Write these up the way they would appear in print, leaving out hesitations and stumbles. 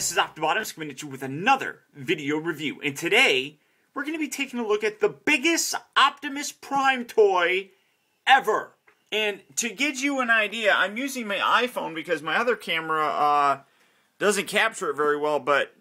this is Optimus coming at you with another video review. And today, we're going to be taking a look at the biggest Optimus Prime toy ever. And to give you an idea, I'm using my iPhone because my other camera doesn't capture it very well, but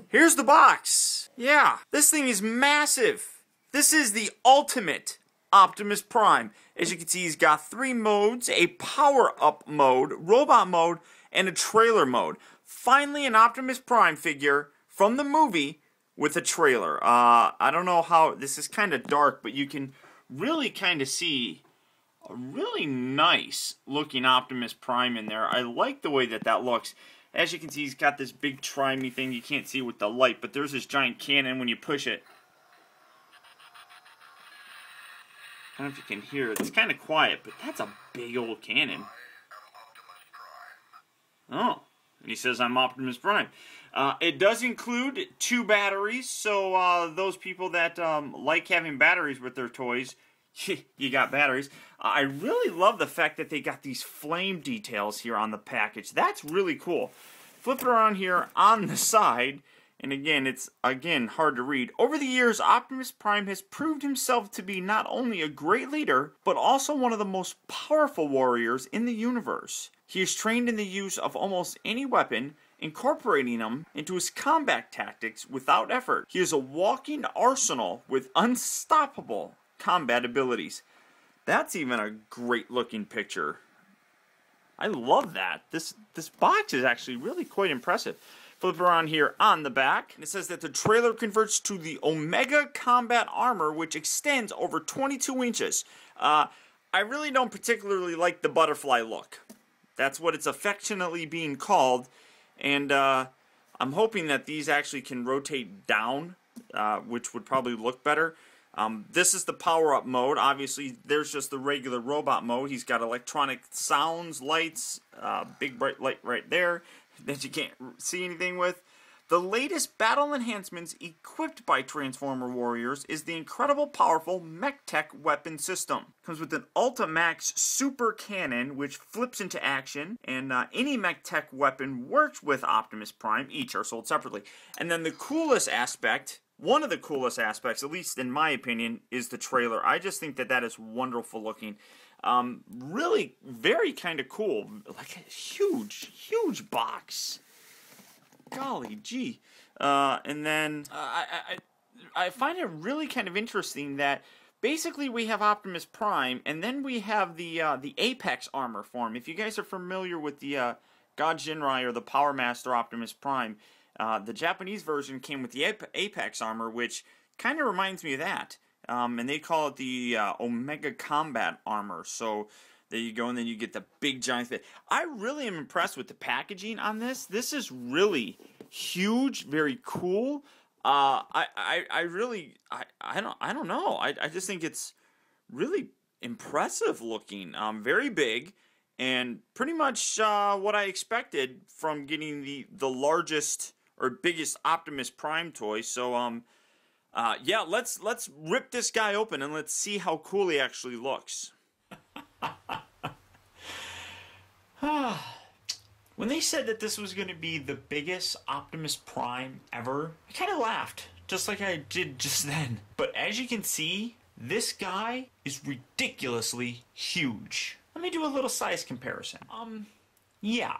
here's the box. Yeah, this thing is massive. This is the ultimate Optimus Prime. As you can see, he's got 3 modes: a power-up mode, robot mode, and a trailer mode. Finally, an Optimus Prime figure from the movie with a trailer. I don't know how, this is kind of dark, but you can really kind of see a really nice looking Optimus Prime in there. I like the way that that looks. As you can see, he's got this big trimey thing you can't see with the light, but there's this giant cannon when you push it. I don't know if you can hear it. It's kind of quiet, but that's a big old cannon. Oh, and he says, I'm Optimus Prime. It does include 2 batteries, so those people that like having batteries with their toys, you got batteries. I really love the fact that they got these flame details here on the package. That's really cool. Flip it around here on the side, and again, it's hard to read. Over the years, Optimus Prime has proved himself to be not only a great leader, but also one of the most powerful warriors in the universe. He is trained in the use of almost any weapon, incorporating them into his combat tactics without effort. He is a walking arsenal with unstoppable combat abilities. That's even a great looking picture. I love that. This box is actually really quite impressive. Flip around here on the back, and it says that the trailer converts to the Omega Combat Armor, which extends over 22 inches. I really don't particularly like the butterfly look. That's what it's affectionately being called, and I'm hoping that these actually can rotate down, which would probably look better. This is the power-up mode. Obviously, there's just the regular robot mode. He's got electronic sounds, lights, big bright light right there that you can't see anything with. The latest battle enhancements equipped by Transformer Warriors is the incredible powerful Mech Tech weapon system. Comes with an Ultimax super cannon which flips into action, and any Mech Tech weapon works with Optimus Prime. Each are sold separately. And then the coolest aspect, one of the coolest aspects, at least in my opinion, is the trailer. I just think that that is wonderful looking. Really very kind of cool. Like a huge box. Golly gee. And then I find it really kind of interesting that basically we have Optimus Prime, and then we have the Apex armor form. If you guys are familiar with the God Jinrai or the Power Master Optimus Prime, the Japanese version came with the Apex armor, which kind of reminds me of that. And they call it the Omega Combat Armor. So there you go, and then you get the big giant thing. I really am impressed with the packaging on this. This is really huge, very cool. I don't know. I just think it's really impressive looking. Very big, and pretty much what I expected from getting the largest or biggest Optimus Prime toy. So yeah, let's rip this guy open and let's see how cool he actually looks. When they said that this was going to be the biggest Optimus Prime ever, I kind of laughed, just like I did just then. But as you can see, this guy is ridiculously huge. Let me do a little size comparison. Yeah.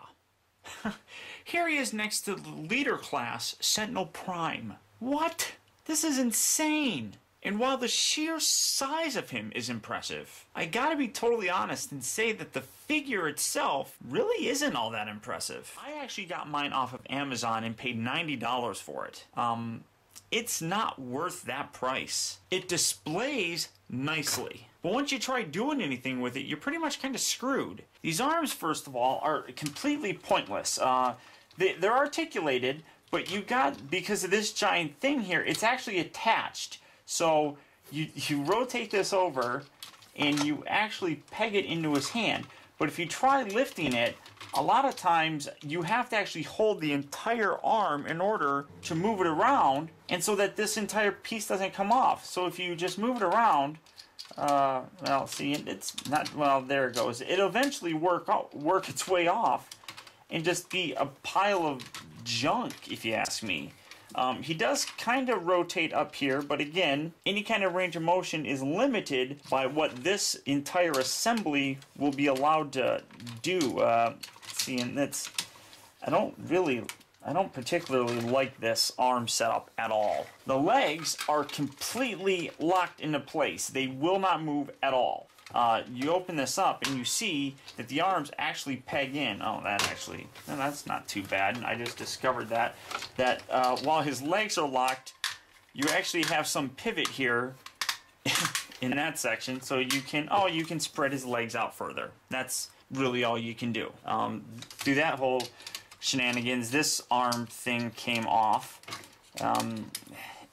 Here he is next to the leader class, Sentinel Prime. What? This is insane. And while the sheer size of him is impressive, I gotta be totally honest and say that the figure itself really isn't all that impressive. I actually got mine off of Amazon and paid $90 for it. It's not worth that price. It displays nicely, but once you try doing anything with it, you're pretty much kind of screwed. These arms, first of all, are completely pointless. They're articulated, but you got, because of this giant thing here, it's actually attached. So you rotate this over and you actually peg it into his hand. But if you try lifting it, a lot of times you have to actually hold the entire arm in order to move it around, and so that this entire piece doesn't come off. So if you just move it around, well, see, it's not, well, there it goes. It'll eventually work its way off and just be a pile of junk, if you ask me. He does kind of rotate up here, but again, any kind of range of motion is limited by what this entire assembly will be allowed to do. See, and that's, I don't particularly like this arm setup at all. The legs are completely locked into place. They will not move at all. You open this up and you see that the arms actually peg in. Oh, that's not too bad. I just discovered that while his legs are locked, you actually have some pivot here in that section, so you can spread his legs out further. That's really all you can do. Through that whole shenanigans, this arm thing came off.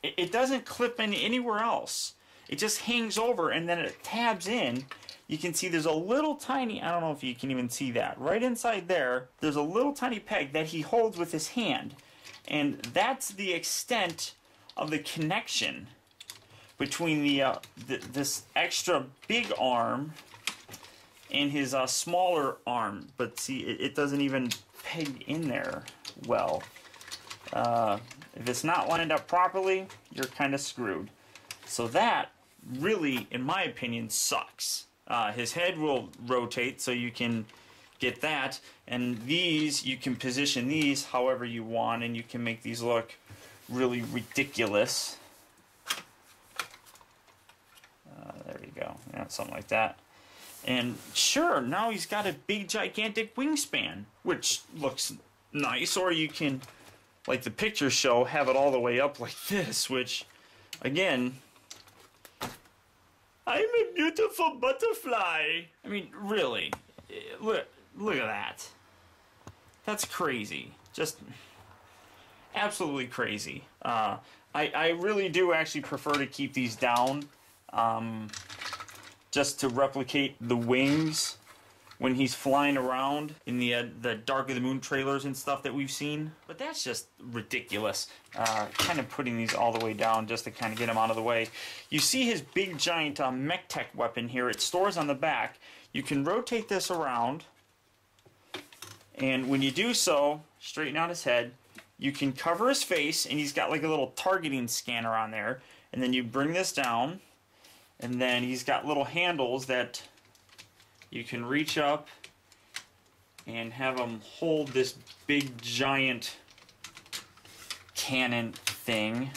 It doesn't clip in anywhere else. It just hangs over and then it tabs in. You can see there's a little tiny, I don't know if you can even see that, right inside there, there's a little tiny peg that he holds with his hand. And that's the extent of the connection between this extra big arm and his smaller arm. But see, it doesn't even peg in there well. If it's not lined up properly, you're kind of screwed. So that really, in my opinion, sucks. His head will rotate, so you can get that, and these, you can position these however you want, and you can make these look really ridiculous. There you go, yeah, something like that. And sure, now he's got a big gigantic wingspan, which looks nice, or you can, like the pictures show, have it all the way up like this, which, again, I'm a beautiful butterfly. I mean, really, look at that. That's crazy. Just absolutely crazy. I really do actually prefer to keep these down, just to replicate the wings when he's flying around in the Dark of the Moon trailers and stuff that we've seen. But that's just ridiculous. Kind of putting these all the way down just to kind of get him out of the way. You see his big giant Mech Tech weapon here. It stores on the back. You can rotate this around, and when you do so, straighten out his head. You can cover his face, and he's got like a little targeting scanner on there. And then you bring this down, and then he's got little handles that you can reach up and have him hold this big giant cannon thing.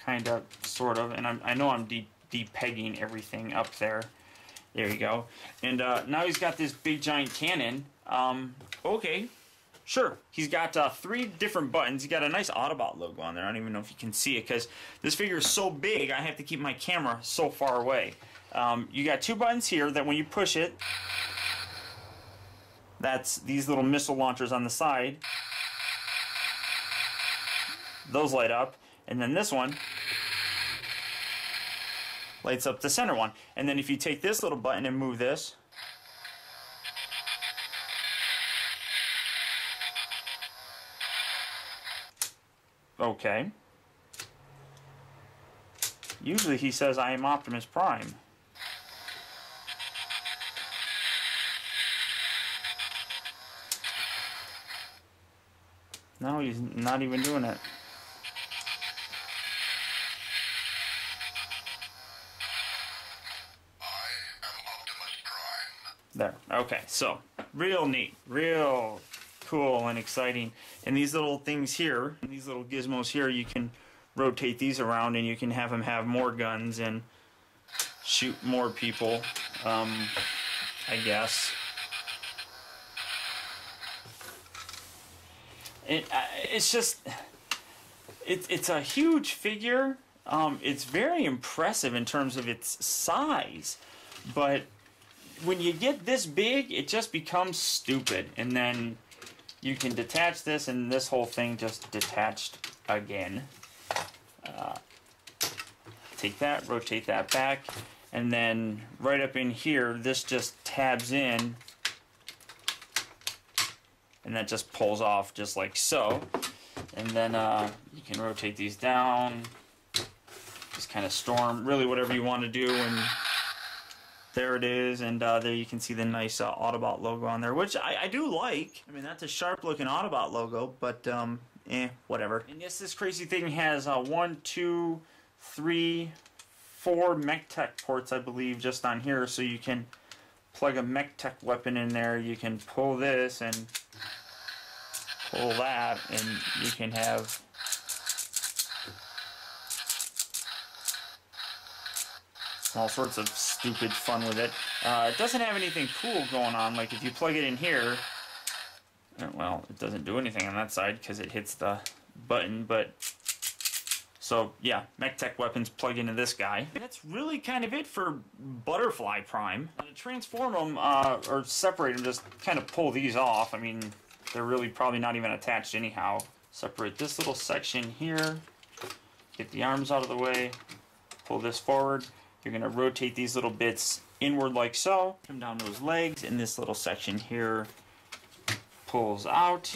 Kind of, sort of, and I know I'm de-pegging everything up there. There you go. And now he's got this big giant cannon. Okay, sure. He's got 3 different buttons. He's got a nice Autobot logo on there. I don't even know if you can see it because this figure is so big I have to keep my camera so far away. You got 2 buttons here that when you push it, that's these little missile launchers on the side. Those light up. And then this one lights up the center one. And then if you take this little button and move this, okay. Usually he says, I am Optimus Prime. No, he's not even doing it. There. Okay, so real neat, real cool and exciting. And these little things here, these little gizmos here, you can rotate these around and you can have him have more guns and shoot more people, I guess. It's just, it's a huge figure. It's very impressive in terms of its size, but when you get this big, it just becomes stupid. And then you can detach this, and this whole thing just detached again. Take that, rotate that back, and then right up in here, this just tabs in, and that just pulls off just like so. And then you can rotate these down, just kind of store them, really whatever you want to do, and there it is, and there you can see the nice Autobot logo on there, which I do like. I mean, that's a sharp looking Autobot logo, but whatever. And yes, this crazy thing has 1, 2, 3, 4 Mech Tech ports, I believe, just on here, so you can plug a Mech Tech weapon in there. You can pull this and pull that, and you can have all sorts of stupid fun with it. It doesn't have anything cool going on. Like if you plug it in here, well, it doesn't do anything on that side because it hits the button, but so yeah, Mech Tech weapons plug into this guy. And that's really kind of it for Butterfly Prime. Now to transform them or separate them, just kind of pull these off. I mean, they're really probably not even attached anyhow. Separate this little section here, get the arms out of the way, pull this forward. You're going to rotate these little bits inward like so, come down those legs, and this little section here pulls out,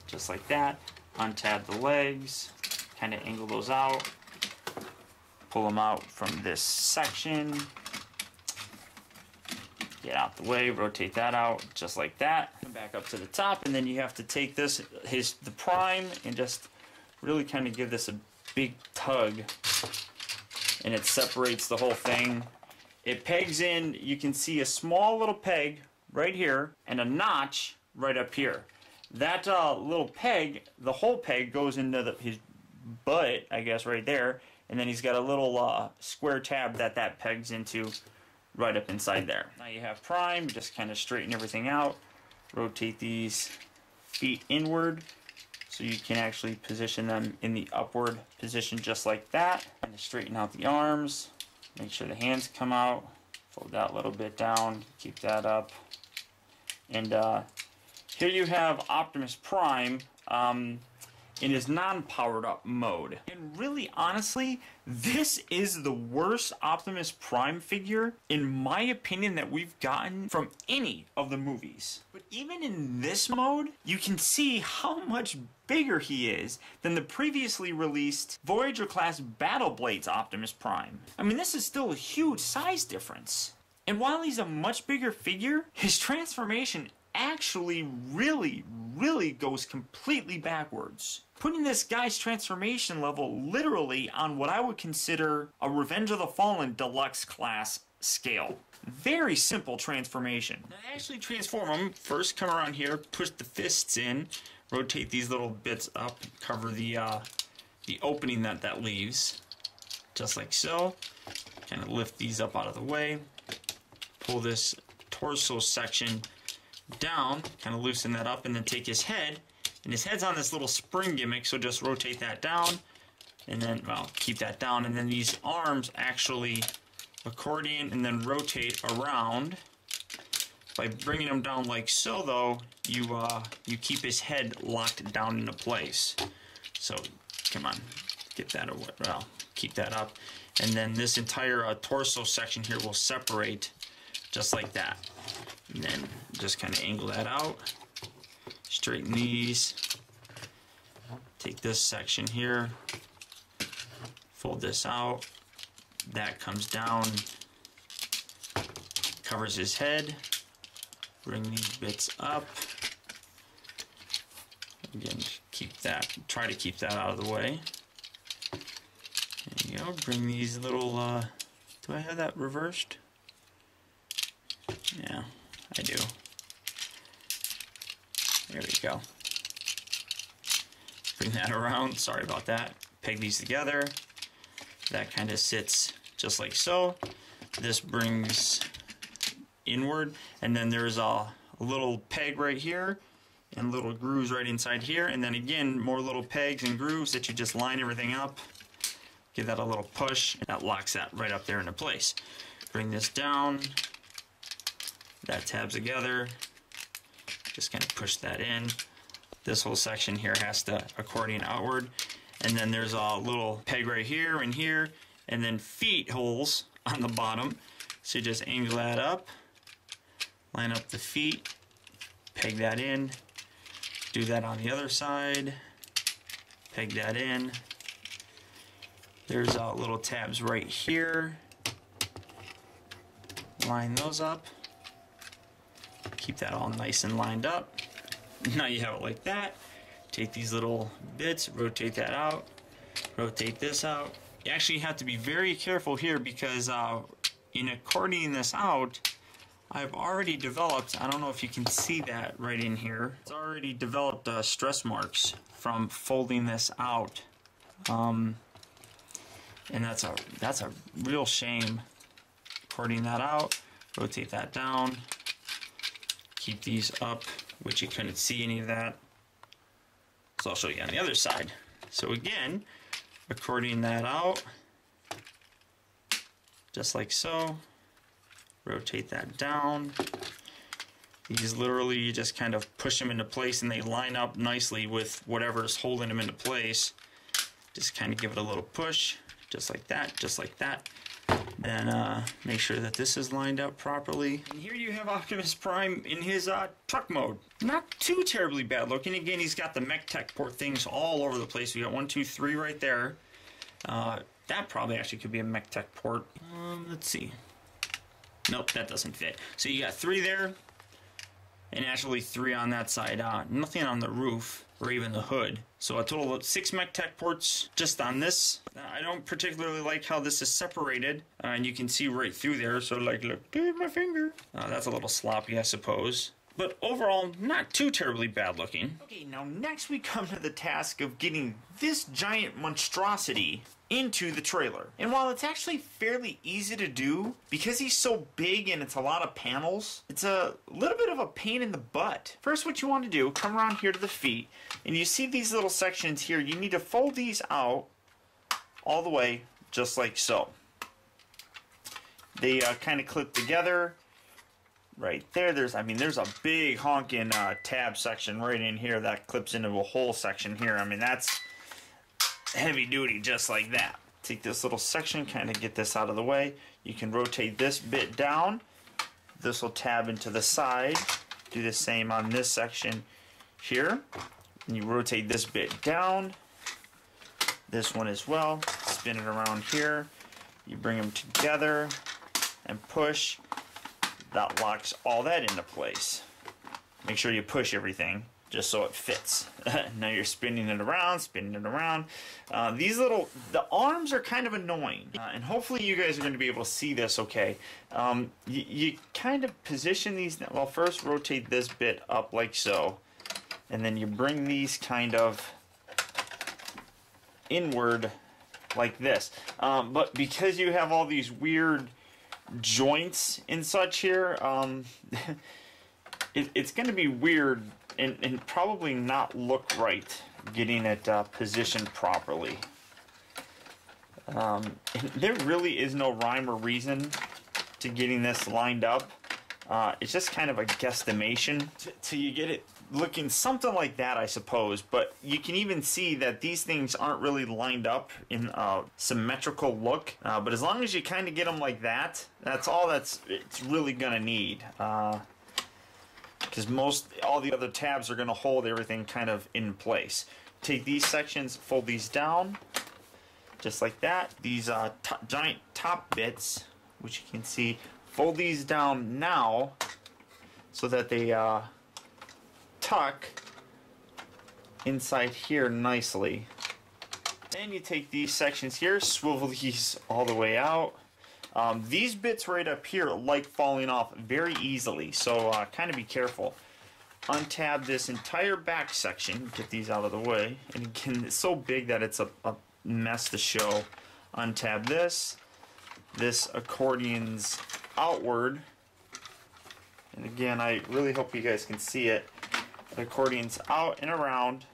just like that. Untab the legs, kind of angle those out, pull them out from this section, get out the way, rotate that out, just like that. Come back up to the top, and then you have to take this, the Prime, and just really kind of give this a big tug, and it separates the whole thing. It pegs in, you can see a small little peg right here, and a notch right up here. That little peg, the whole peg goes into his butt, I guess, right there, and then he's got a little square tab that pegs into right up inside there. Now you have Prime, just kind of straighten everything out, rotate these feet inward so you can actually position them in the upward position just like that. And straighten out the arms, make sure the hands come out, fold that a little bit down, keep that up. And here you have Optimus Prime in his non-powered up mode. And really, honestly, this is the worst Optimus Prime figure, in my opinion, that we've gotten from any of the movies. But even in this mode, you can see how much bigger he is than the previously released Voyager-class Battle Blades Optimus Prime. I mean, this is still a huge size difference. And while he's a much bigger figure, his transformation actually really goes completely backwards, putting this guy's transformation level literally on what I would consider a Revenge of the Fallen deluxe class scale. Very simple transformation. Now, to actually transform him, first come around here, push the fists in, rotate these little bits up, cover the opening that leaves, just like so. Kind of lift these up out of the way, pull this torso section down, kind of loosen that up, and then take his head, and his head's on this little spring gimmick, so just rotate that down, and then, well, keep that down, and then these arms actually accordion and then rotate around. By bringing them down like so, though, you keep his head locked down into place. So, come on, get that away, well, keep that up, and then this entire torso section here will separate just like that. And then just kind of angle that out, straighten these, take this section here, fold this out, that comes down, covers his head, bring these bits up, again, keep that, try to keep that out of the way, there you go, bring these little, do I have that reversed? Yeah, I do. There we go. Bring that around, sorry about that. Peg these together. That kind of sits just like so. This brings inward, and then there's a little peg right here, and little grooves right inside here, and then again, more little pegs and grooves that you just line everything up. Give that a little push, and that locks that right up there into place. Bring this down. That tabs together, just kind of push that in. This whole section here has to accordion outward, and then there's a little peg right here and here, and then feet holes on the bottom. So you just angle that up, line up the feet, peg that in, do that on the other side, peg that in. There's little tabs right here. line those up. Keep that all nice and lined up. Now you have it like that. Take these little bits, rotate that out, rotate this out. You actually have to be very careful here because in accordioning this out, I've already developed, I don't know if you can see that right in here, it's already developed stress marks from folding this out. And that's a real shame. Accordioning that out, rotate that down, keep these up, which you couldn't see any of that. So I'll show you on the other side. So again, accordioning that out, just like so. Rotate that down. These literally, you just kind of push them into place and they line up nicely with whatever's holding them into place. Just kind of give it a little push, just like that, just like that. Then make sure that this is lined up properly. And here you have Optimus Prime in his truck mode. Not too terribly bad looking. Again, he's got the Mech Tech port things all over the place. We got 1, 2, 3 right there. That probably actually could be a Mech Tech port. Let's see. Nope, that doesn't fit. So you got 3 there, and actually 3 on that side. Nothing on the roof or even the hood. So a total of 6 Mech Tech ports just on this. I don't particularly like how this is separated, and you can see right through there. So like, look, there's my finger. That's a little sloppy, I suppose. But overall, not too terribly bad looking. Okay, now next we come to the task of getting this giant monstrosity into the trailer. And while it's actually fairly easy to do, because he's so big and it's a lot of panels, it's a little bit of a pain in the butt. First, what you want to do, come around here to the feet, and you see these little sections here. You need to fold these out all the way, just like so. They kind of clip together. Right there, there's a big honking tab section right in here that clips into a whole section here. I mean, that's heavy duty, just like that. Take this little section, kind of get this out of the way. You can rotate this bit down. This will tab into the side. Do the same on this section here. And you rotate this bit down. This one as well. Spin it around here. You bring them together and push. That locks all that into place. Make sure you push everything just so it fits. Now you're spinning it around, spinning it around. The arms are kind of annoying, and hopefully you guys are going to be able to see this okay. You kind of position these, well, first rotate this bit up like so, and then you bring these kind of inward like this. But because you have all these weird joints and such here, it's going to be weird and probably not look right getting it positioned properly. There really is no rhyme or reason to getting this lined up. It's just kind of a guesstimation till you get it looking something like that, I suppose. But you can even see that these things aren't really lined up in a symmetrical look. But as long as you kind of get them like that, that's all it's really gonna need. Because all the other tabs are gonna hold everything kind of in place. Take these sections, fold these down, just like that. These giant top bits, which you can see, fold these down now so that they tuck inside here nicely. Then you take these sections here, swivel these all the way out. These bits right up here like falling off very easily, so kind of be careful. Untab this entire back section, get these out of the way, and again, it's so big that it's a mess to show. Untab this accordions outward, and again, I really hope you guys can see it. It accordions out and around,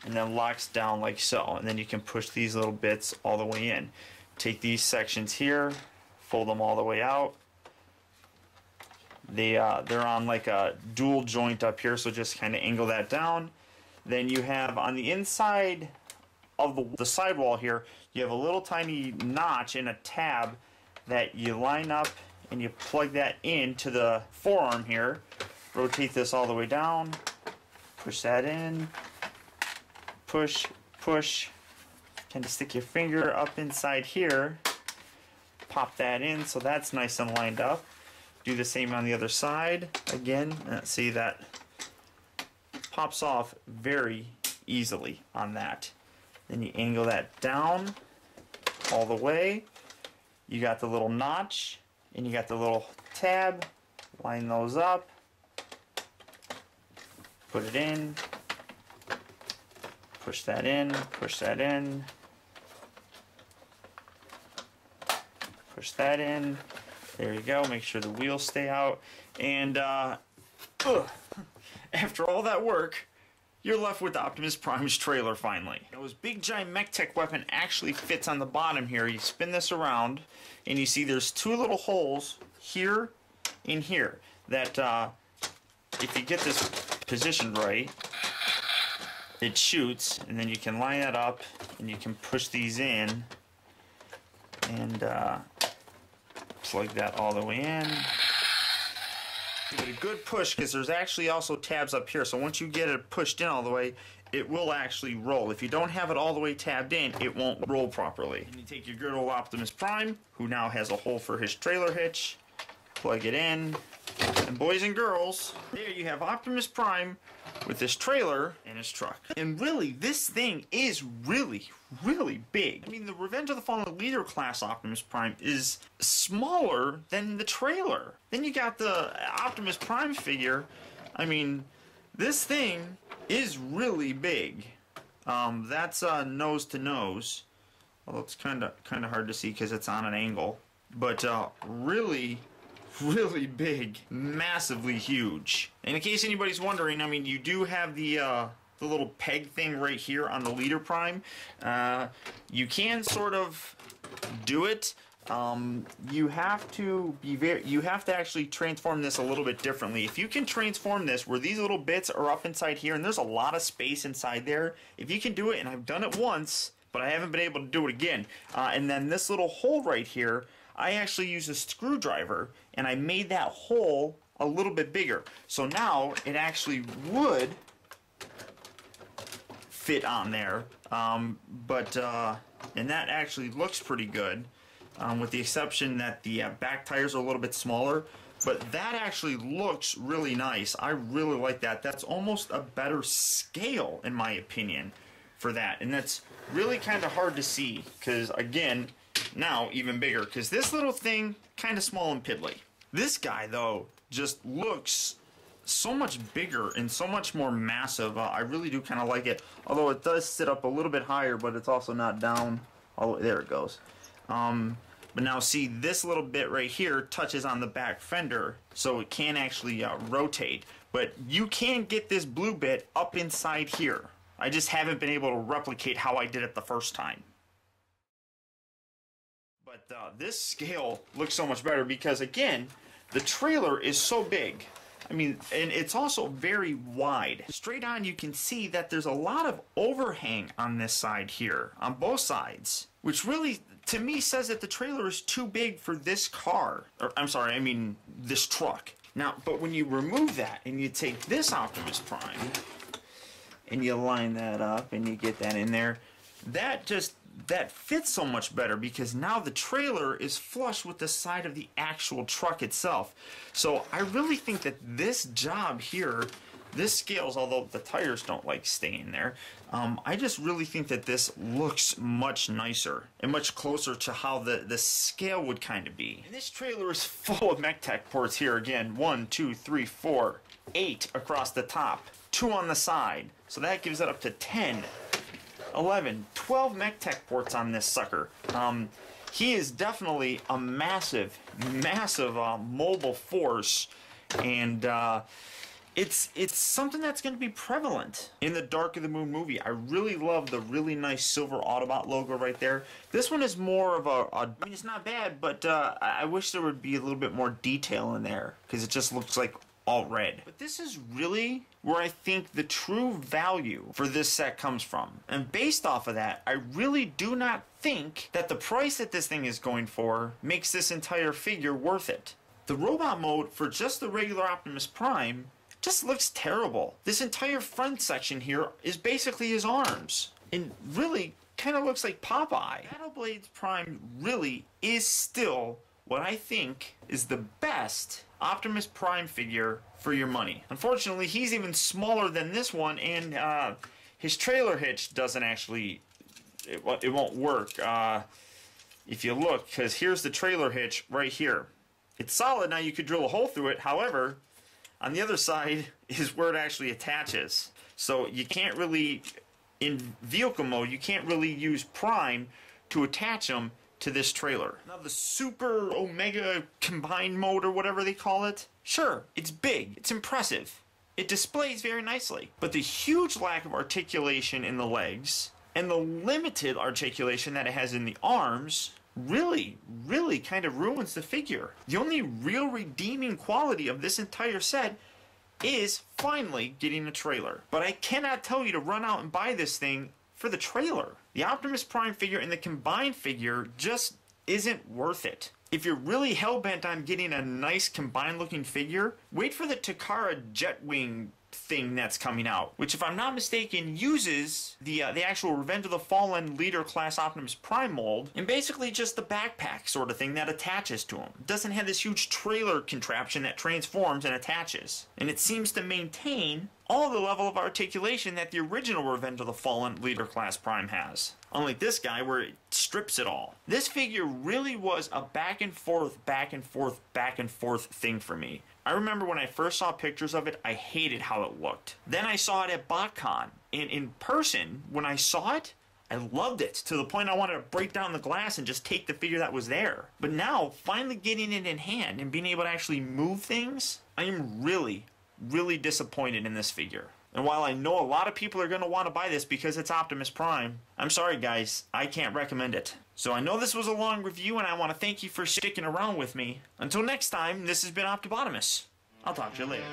and then locks down like so, and then you can push these little bits all the way in. Take these sections here, fold them all the way out. They're on like a dual joint up here, so just kind of angle that down. Then you have on the inside of the sidewall here, you have a little tiny notch in a tab that you line up and you plug that into the forearm here. Rotate this all the way down, push that in, push, push. Kind of stick your finger up inside here, pop that in so that's nice and lined up. Do the same on the other side. Again, see that pops off very easily on that. Then you angle that down all the way. You got the little notch and you got the little tab. Line those up. Put it in. Push that in. Push that in. Push that in. There you go. Make sure the wheels stay out. And after all that work, you're left with Optimus Prime's trailer finally. Now his big giant mech tech weapon actually fits on the bottom here. You spin this around and you see there's two little holes here and here that if you get this positioned right, it shoots, and then you can line that up and you can push these in and plug that all the way in. Give it a good push because there's actually also tabs up here, so once you get it pushed in all the way, it will actually roll. If you don't have it all the way tabbed in, it won't roll properly. And you take your good old Optimus Prime, who now has a hole for his trailer hitch, plug it in, and boys and girls, there you have Optimus Prime with his trailer and his truck. And really, this thing is really big. I mean, the Revenge of the Fallen Leader class Optimus Prime is smaller than the trailer. Then you got the Optimus Prime figure. I mean, this thing is really big. That's nose to nose. Although it's kind of hard to see because it's on an angle. But really big, massively huge. And in case anybody's wondering, I mean, you do have the little peg thing right here on the Leader Prime. You can sort of do it. You have to actually transform this a little bit differently. If you can transform this where these little bits are up inside here and there's a lot of space inside there, if you can do it, and I've done it once, but I haven't been able to do it again. And then this little hole right here, I actually used a screwdriver and I made that hole a little bit bigger. So now it actually would fit on there, and that actually looks pretty good, with the exception that the back tires are a little bit smaller, but that actually looks really nice. I really like that. That's almost a better scale in my opinion for that, and that's really kind of hard to see because again, now even bigger because this little thing kind of small and piddly. This guy though just looks so much bigger and so much more massive. I really do kind of like it, although it does sit up a little bit higher, but it's also not down all the way. There it goes. But now see, this little bit right here touches on the back fender, so it can actually rotate, but you can get this blue bit up inside here. I just haven't been able to replicate how I did it the first time. But this scale looks so much better because, again, the trailer is so big. I mean, and it's also very wide. Straight on, you can see that there's a lot of overhang on this side here, on both sides, which really, to me, says that the trailer is too big for this car. Or, I'm sorry, I mean this truck. Now, but when you remove that and you take this Optimus Prime and you line that up and you get that in there, that fits so much better because now the trailer is flush with the side of the actual truck itself. So I really think that this job here, this scales, although the tires don't like staying there, I just really think that this looks much nicer and much closer to how the scale would kind of be. And this trailer is full of mech tech ports here again. 1, 2, 3, 4, 8 across the top, 2 on the side. So that gives it up to 10. 11, 12 mech tech ports on this sucker. He is definitely a massive mobile force, and it's something that's going to be prevalent in the Dark of the Moon movie. I really love the really nice silver Autobot logo right there. This one is more of I mean, it's not bad, but I wish there would be a little bit more detail in there because it just looks like all red. But this is really where I think the true value for this set comes from. And based off of that, I really do not think that the price that this thing is going for makes this entire figure worth it. The robot mode for just the regular Optimus Prime just looks terrible. This entire front section here is basically his arms. And really kind of looks like Popeye. Battle Blades Prime really is still what I think is the best Optimus Prime figure for your money. Unfortunately, he's even smaller than this one, and his trailer hitch doesn't actually, it won't work if you look, because here's the trailer hitch right here. It's solid. Now you could drill a hole through it. However, on the other side is where it actually attaches. So you can't really, in vehicle mode, you can't really use Prime to attach them to this trailer. Now the Super Omega Combined Mode, or whatever they call it, sure, it's big, it's impressive, it displays very nicely, but the huge lack of articulation in the legs and the limited articulation that it has in the arms really kind of ruins the figure. The only real redeeming quality of this entire set is finally getting a trailer. But I cannot tell you to run out and buy this thing for the trailer. The Optimus Prime figure and the combined figure just isn't worth it. If you're really hell-bent on getting a nice combined looking figure, wait for the Takara Jetwing thing that's coming out, which, if I'm not mistaken, uses the actual Revenge of the Fallen Leader class Optimus Prime mold, and basically just the backpack sort of thing that attaches to him. It doesn't have this huge trailer contraption that transforms and attaches, and it seems to maintain all the level of articulation that the original Revenge of the Fallen Leader class Prime has. Unlike this guy, where it strips it all. This figure really was a back and forth thing for me. I remember when I first saw pictures of it, I hated how it looked. Then I saw it at BotCon, and in person, when I saw it, I loved it, to the point I wanted to break down the glass and just take the figure that was there. But now, finally getting it in hand and being able to actually move things, I am really disappointed in this figure. And while I know a lot of people are going to want to buy this because it's Optimus Prime, I'm sorry guys, I can't recommend it. So I know this was a long review, and I want to thank you for sticking around with me. Until next time, this has been Optimus. I'll talk to you later.